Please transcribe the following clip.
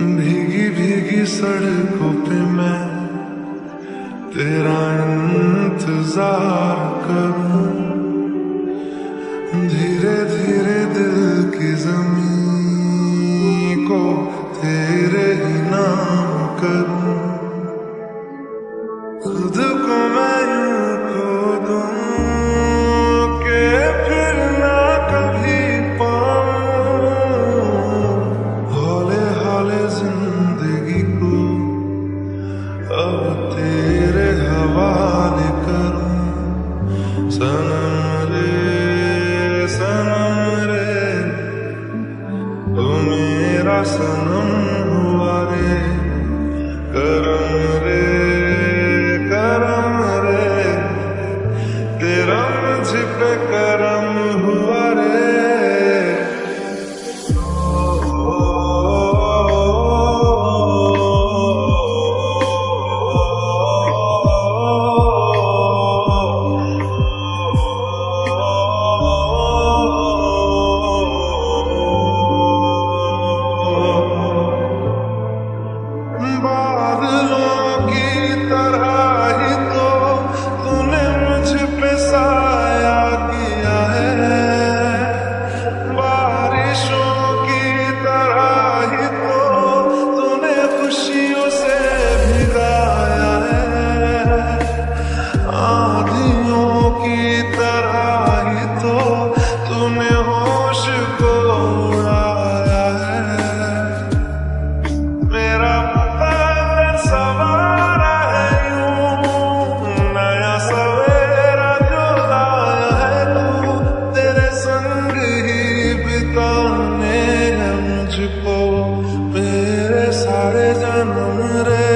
भीगी भीगी सड़कों पे मैं तेरा इंतजार करूं, धीरे धीरे दिल की ज़मीं को तेरे ही नाम करूं। खुद को मैं यूं खो दूं कि फिर ना कभी पाऊं, हौले हौले जिंदगी को अब तेरे हवाले करूं। सनम रे तू मेरा सनम हुआ रे, करम रे तेरा मुझ पे करम हुआ रे। बादलों की तरह ही तो तूने मुझ पे साया किया है, बारिशों की तरह ही तो तूने खुशियों से भिगाया है, आंधियों की तरह ही तो तूने होश को उड़ाया है। मेरा सवारा है यूं नया सवेरा जो लाया है तू, तेरे संग ही बिताने हैं मुझको मेरे सारे जन्म रे।